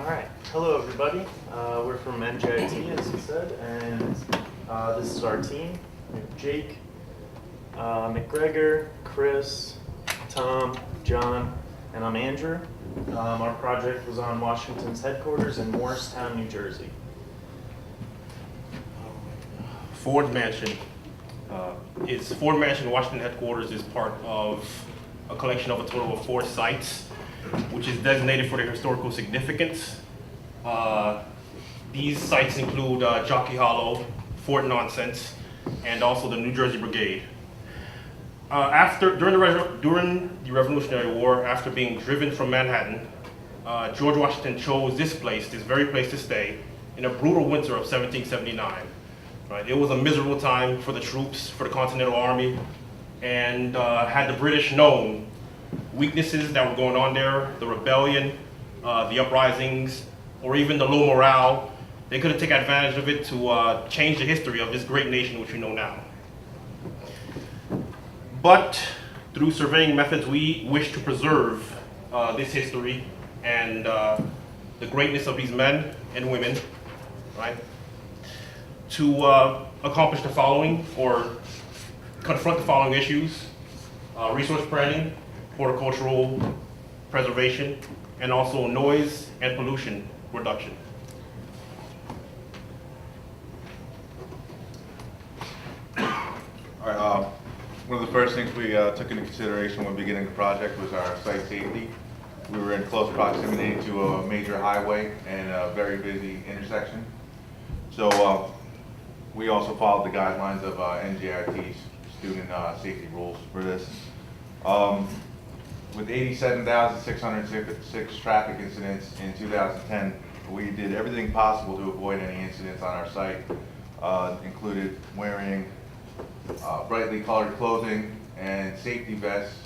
All right. Hello, everybody. We're from NGIT, as you said, and this is our team. We have Jake, McGregor, Chris, Tom, John, and I'm Andrew. Our project was on Washington's headquarters in Morristown, New Jersey. Ford Mansion. Ford Mansion Washington headquarters is part of a collection of a total of 4 sites, which is designated for their historical significance. These sites include Jockey Hollow, Fort Nonsense, and also the New Jersey Brigade. During the Revolutionary War, after being driven from Manhattan, George Washington chose this very place to stay in a brutal winter of 1779. Right? It was a miserable time for the troops, for the Continental Army, and had the British known weaknesses that were going on there, the rebellion, the uprisings, or even the low morale, they could have taken advantage of it to change the history of this great nation which we know now. But through surveying methods, we wish to preserve this history and the greatness of these men and women, right? To accomplish the following, or confront the following issues: resource planning, horticultural preservation, and also noise and pollution reduction. All right, one of the first things we took into consideration when beginning the project was our site safety. We were in close proximity to a major highway and a very busy intersection. So we also followed the guidelines of NGIT's student safety rules for this. With 87,606 traffic incidents in 2010, we did everything possible to avoid any incidents on our site. Included wearing brightly colored clothing and safety vests,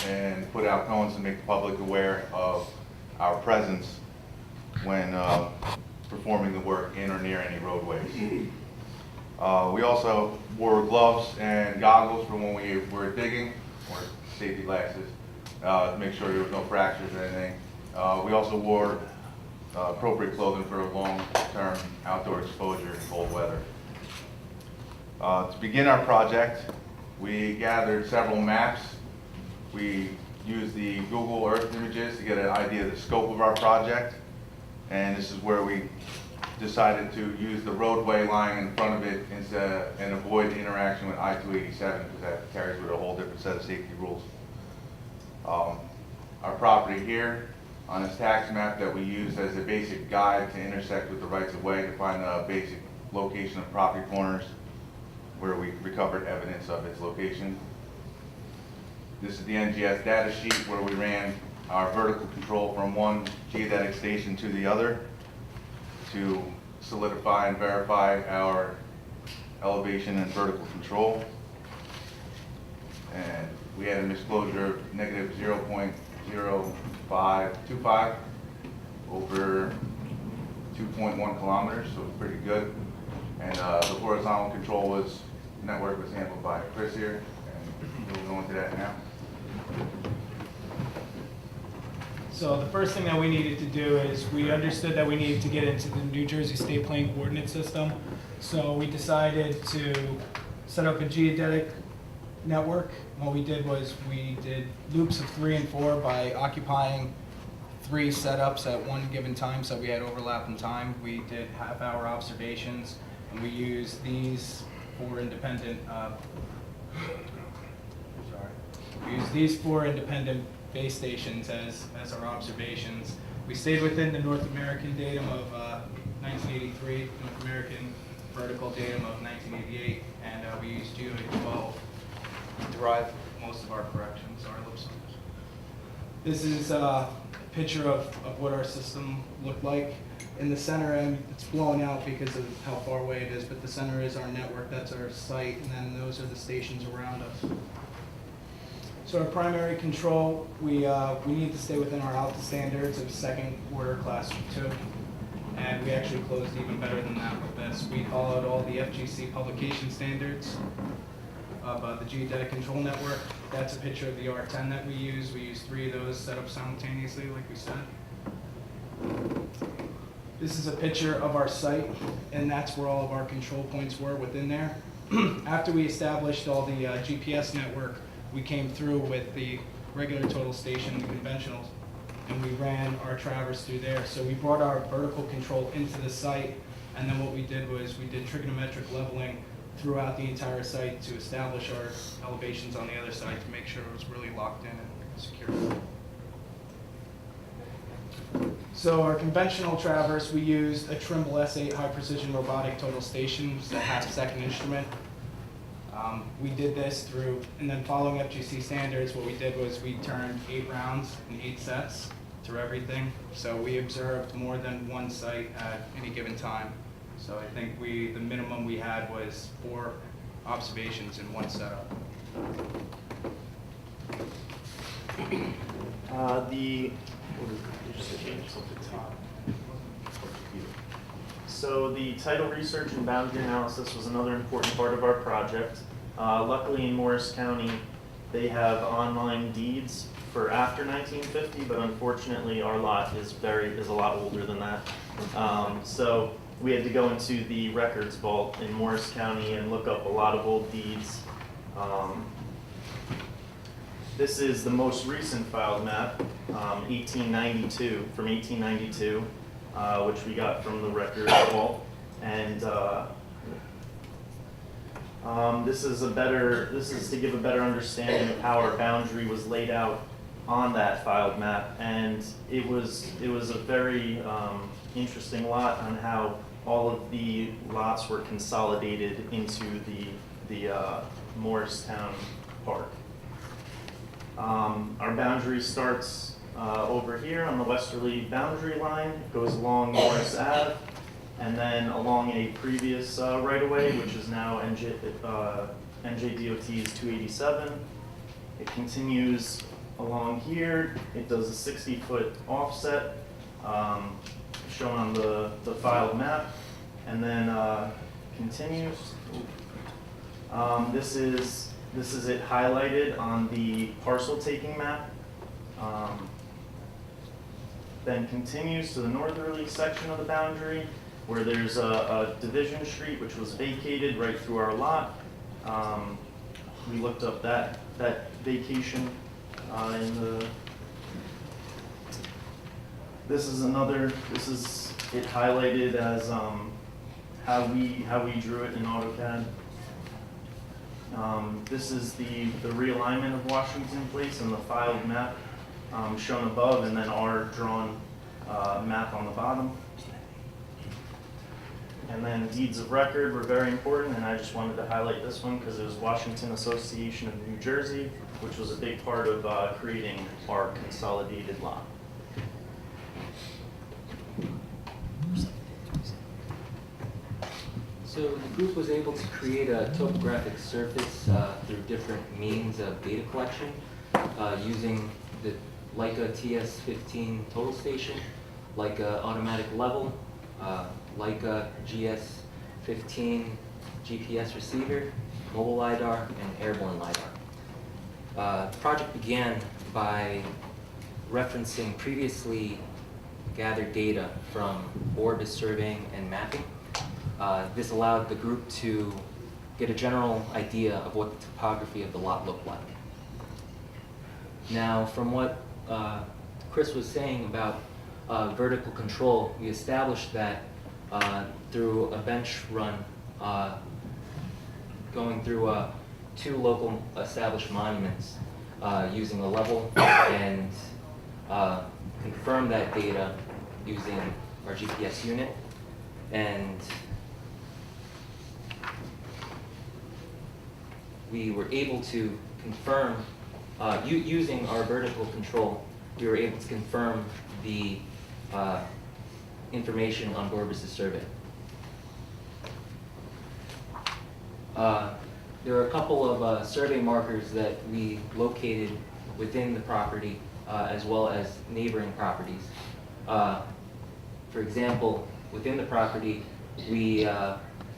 and put out cones to make the public aware of our presence when performing the work in or near any roadways. We also wore gloves and goggles for when we were digging, or safety glasses, to make sure there was no fractures or anything. We also wore appropriate clothing for long-term outdoor exposure in cold weather. To begin our project, we gathered several maps. We used the Google Earth images to get an idea of the scope of our project, and this is where we decided to use the roadway lying in front of it and avoid the interaction with I-287, because that carries with a whole different set of safety rules. Our property here on this tax map that we use as a basic guide to intersect with the rights of way to find the basic location of property corners where we recovered evidence of its location. This is the NGS data sheet where we ran our vertical control from one geodetic station to the other to solidify and verify our elevation and vertical control. And we had an exposure of negative 0.0525 over 2.1 kilometers, so it's pretty good. And the horizontal control network was handled by Chris here, and we'll go into that now. So the first thing that we needed to do is we understood that we needed to get into the New Jersey State Plane Coordinate System. So we decided to set up a geodetic network. What we did was we did loops of 3 and 4 by occupying 3 setups at one given time, so we had overlap in time. We did half-hour observations, and we used these 4 independent base stations as our observations. We stayed within the North American datum of 1983, North American vertical datum of 1988, and we used GeoA12 to derive most of our corrections, our ellipses. This is a picture of what our system looked like. In the center end, it's blown out because of how far away it is, but the center is our network, that's our site, and then those are the stations around us. So our primary control, we need to stay within our ALTA standards of 2nd order class 2, and we actually closed even better than that with this. We followed all the FGC publication standards of the geodetic control network. That's a picture of the R10 that we use. We use 3 of those set up simultaneously, like we said. This is a picture of our site, and that's where all of our control points were within there. After we established all the GPS network, we came through with the regular total station, the conventionals, and we ran our traverse through there. So we brought our vertical control into the site, and then what we did was we did trigonometric leveling throughout the entire site to establish our elevations on the other side to make sure it was really locked in and secure. So our conventional traverse, we used a Trimble S8 high precision robotic total station, it's a half-second instrument. We did this through, and then following FGC standards, what we did was we turned 8 rounds in 8 sets through everything. So we observed more than one site at any given time. So I think the minimum we had was 4 observations in one setup. So the title research and boundary analysis was another important part of our project. Luckily in Morris County, they have online deeds for after 1950, but unfortunately our lot is a lot older than that. So we had to go into the records vault in Morris County and look up a lot of old deeds. This is the most recent filed map, 1892, from 1892, which we got from the records vault. And this is to give a better understanding of how our boundary was laid out on that filed map. And it was a very interesting lot on how all of the lots were consolidated into the Morristown Park. Our boundary starts over here on the westerly boundary line, it goes along Morris Ave, and then along a previous right-of-way, which is now NJDOT's 287. It continues along here. It does a 60-foot offset, shown on the filed map, and then continues. This is it highlighted on the parcel taking map. Then continues to the northerly section of the boundary, where there's a division street which was vacated right through our lot. We looked up that vacation in the. This is it highlighted as how we drew it in AutoCAD. This is the realignment of Washington Place and the filed map shown above, and then our drawn map on the bottom. And then deeds of record were very important, and I just wanted to highlight this one because it was Washington Association of New Jersey, which was a big part of creating our consolidated lot. So the group was able to create a topographic surface through different means of data collection using the Leica TS15 total station, Leica automatic level, Leica GS15 GPS receiver, mobile LiDAR, and airborne LiDAR. The project began by referencing previously gathered data from Orbis surveying and mapping. This allowed the group to get a general idea of what the topography of the lot looked like. Now, from what Chris was saying about vertical control, we established that through a bench run, going through 2 local established monuments, using a level, and confirm that data using our GPS unit. And we were able to confirm, using our vertical control, we were able to confirm the information on Borbis' survey. There are a couple of survey markers that we located within the property, as well as neighboring properties. For example, within the property, we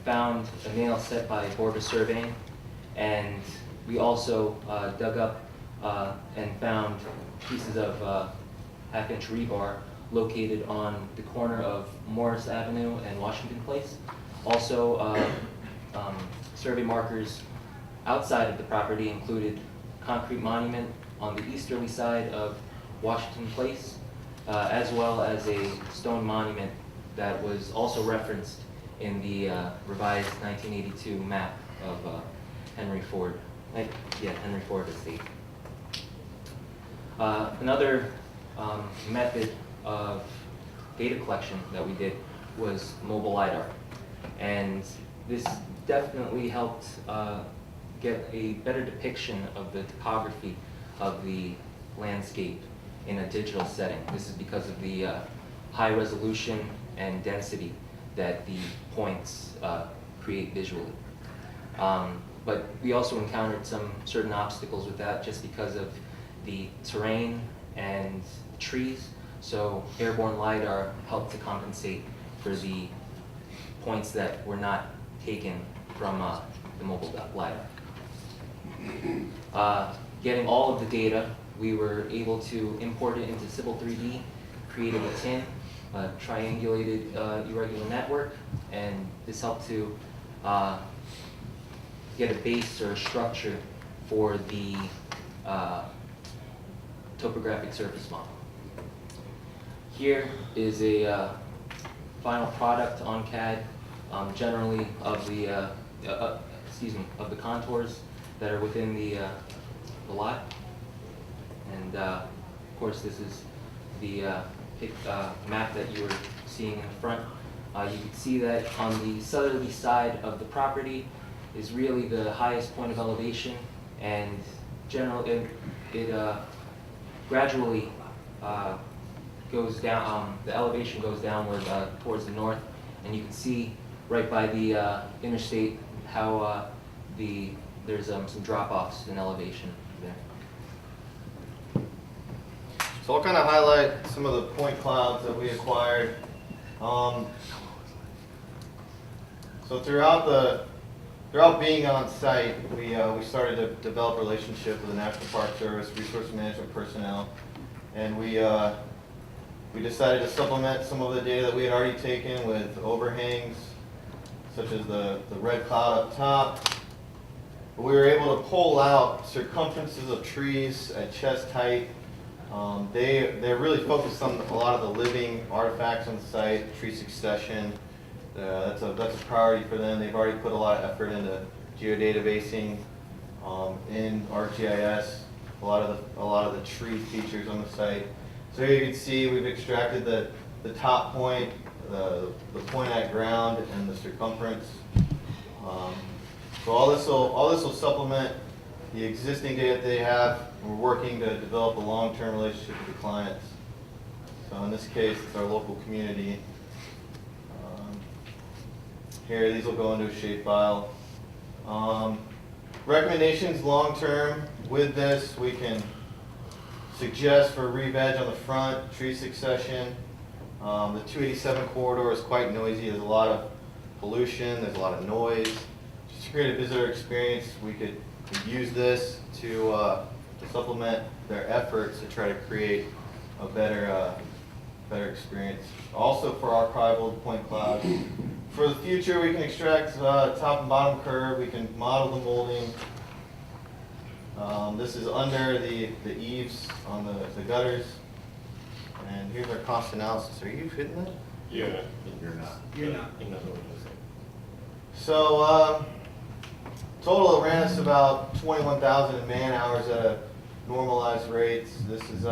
found a nail set by Borbis surveying, and we also dug up and found pieces of half-inch rebar located on the corner of Morris Avenue and Washington Place. Also, survey markers outside of the property included concrete monument on the easterly side of Washington Place, as well as a stone monument that was also referenced in the revised 1982 map of Henry Ford estate. Another method of data collection that we did was mobile LiDAR. And this definitely helped get a better depiction of the topography of the landscape in a digital setting. This is because of the high resolution and density that the points create visually. But we also encountered some certain obstacles with that just because of the terrain and trees. So Airborne LiDAR helped to compensate for the points that were not taken from the mobile LiDAR. Getting all of the data, we were able to import it into Civil 3D, creating a TIN, a triangulated irregular network, and this helped to get a base or a structure for the topographic surface model. Here is a final product on CAD, generally of the of the contours that are within the lot, and of course this is the Pic Map that you were seeing in the front. You can see that on the southerly side of the property is really the highest point of elevation, and generally it gradually goes down. The elevation goes downward towards the north, and you can see right by the interstate how there's some drop-offs in elevation there. So I'll kind of highlight some of the point clouds that we acquired. So throughout being on site, we started to develop a relationship with the National Park Service, resource management personnel, and we decided to supplement some of the data that we had already taken with overhangs, such as the red cloud up top. But we were able to pull out circumferences of trees at chest height. They're really focused on a lot of the living artifacts on the site, tree succession. That's a priority for them. They've already put a lot of effort into geodatabasing in ArcGIS, a lot of the tree features on the site. So here you can see we've extracted the top point, the point at ground, and the circumference. So all this will supplement the existing data they have. We're working to develop a long-term relationship with the clients. So in this case, it's our local community. Here, these will go into a shapefile. Recommendations long-term. With this, we can suggest for re-veg on the front, tree succession. The 287 corridor is quite noisy. There's a lot of pollution. There's a lot of noise. Just to create a visitor experience, we could use this to supplement their efforts to try to create a better experience. Also for archival point cloud. For the future, we can extract top and bottom curve. We can model the molding. This is under the eaves on the gutters. And here's our cost analysis. Are you hitting that? Yeah. You're not. You're not. So total it ran us about 21,000 man hours at a normalized rates. This is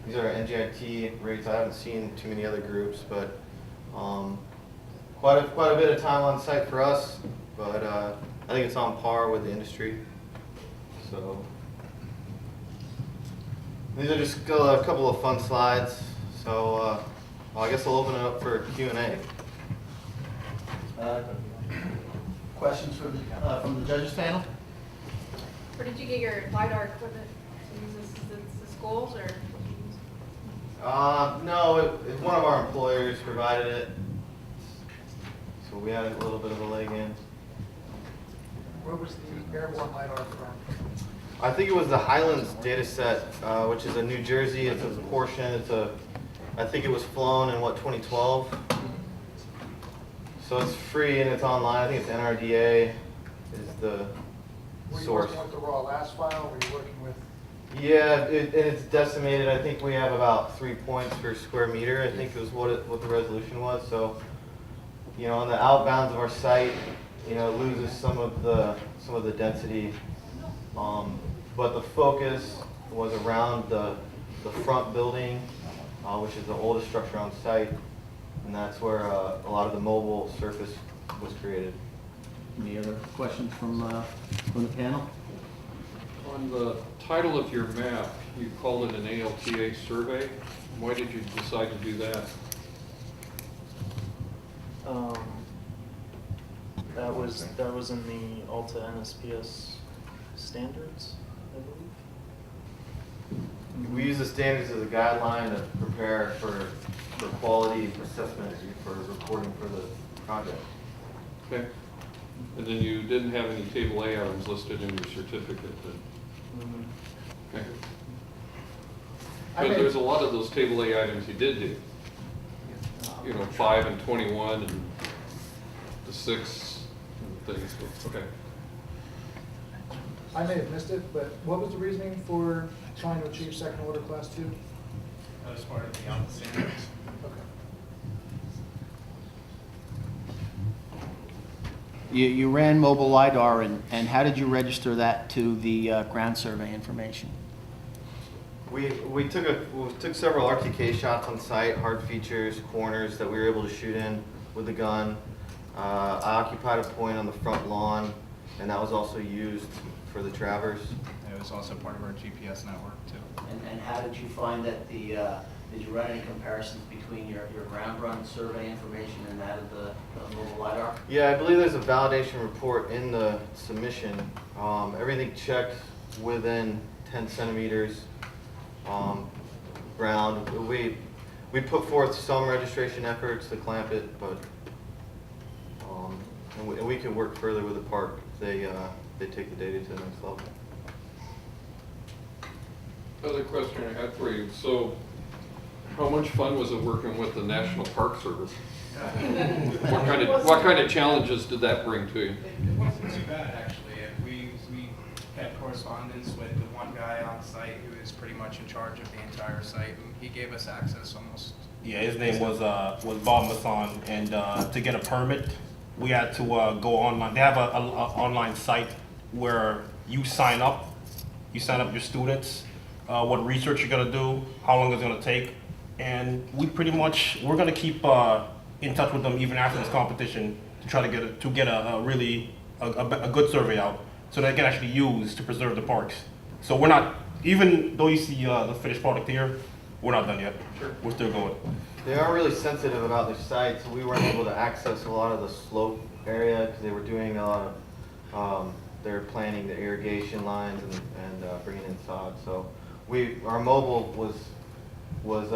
these are NGIT rates. I haven't seen too many other groups, but quite a bit of time on site for us. But I think it's on par with the industry. So these are just a couple of fun slides. So I guess I'll open it up for Q&A. Questions from the judges panel? Where did you get your LiDAR equipment? To use this, the schools or? No, one of our employers provided it. So we had a little bit of a leg in. Where was the Airborne LiDAR from? I think it was the Highlands data set, which is in New Jersey. It's a portion, it's a I think it was flown in what, 2012? So it's free and it's online. I think it's NRDA is the Were you source. working with the raw last file, or were you working with? Yeah, and it's decimated. I think we have about 3 points per square meter. I think is what the resolution was. So, you know, on the outbounds of our site, you know, it loses some of the density. But the focus was around the front building, which is the oldest structure on site, and that's where a lot of the mobile surface was created. Any other questions from the panel? On the title of your map, you called it an ALTA survey. Why did you decide to do that? That was in the Alta NSPS standards, I believe. We use the standards as a guideline to prepare for quality assessment for reporting for the project. Okay. And then you didn't have any table A items listed in your certificate then? Okay. I But made- there's a lot of those table A items you did do. You know, 5 and 21 and the 6 and things, okay. I may have missed it, but what was the reasoning for trying to achieve second order class 2? That was part of the Alpha standards. Okay. You ran mobile LiDAR, and how did you register that to the ground survey information? We took several RTK shots on site, hard features, corners that we were able to shoot in with the gun. I occupied a point on the front lawn, and that was also used for the traverse. It was also part of our GPS network too. And how did you find that did you run any comparisons between your ground run survey information and that of the mobile LiDAR? Yeah, I believe there's a validation report in the submission. Everything checked within 10 centimeters ground. We put forth some registration efforts to clamp it, but and we can work further with the park if they take the data to the next level. Other question I had for you, so how much fun was it working with the National Park Service? What kind of challenges did that bring to you? It wasn't too bad, actually. We had correspondence with the one guy on site who is pretty much in charge of the entire site, and he gave us access almost. Yeah, his name was Bob Masson, and to get a permit, we had to go online. They have a online site where you sign up your students, what research you're gonna do, how long it's gonna take, and we're gonna keep in touch with them even after this competition to try to get a really good survey out so they can actually use to preserve the parks. So we're not, even though you see the finished product here, we're not done yet. Sure. We're still going. They are really sensitive about their site, so we weren't able to access a lot of the slope area because they were doing a lot of, they were planning the irrigation lines and bringing in sod. So our mobile was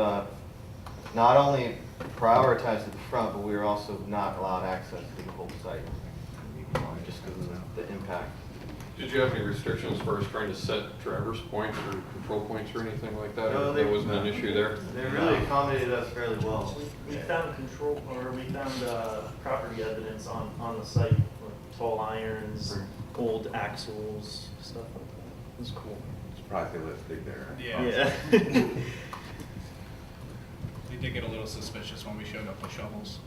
not only prioritized at the front, but we were also not allowed access to the whole site just because of the impact. Did you have any restrictions as far as trying to set traverse points or control points or anything like that? No, There wasn't an issue there? They really accommodated us fairly well. We found property evidence on the site, like tall irons, old axles, stuff like that. It was cool. Surprised they let dig there. Yeah. Yeah. We did get a little suspicious when we showed up with shovels.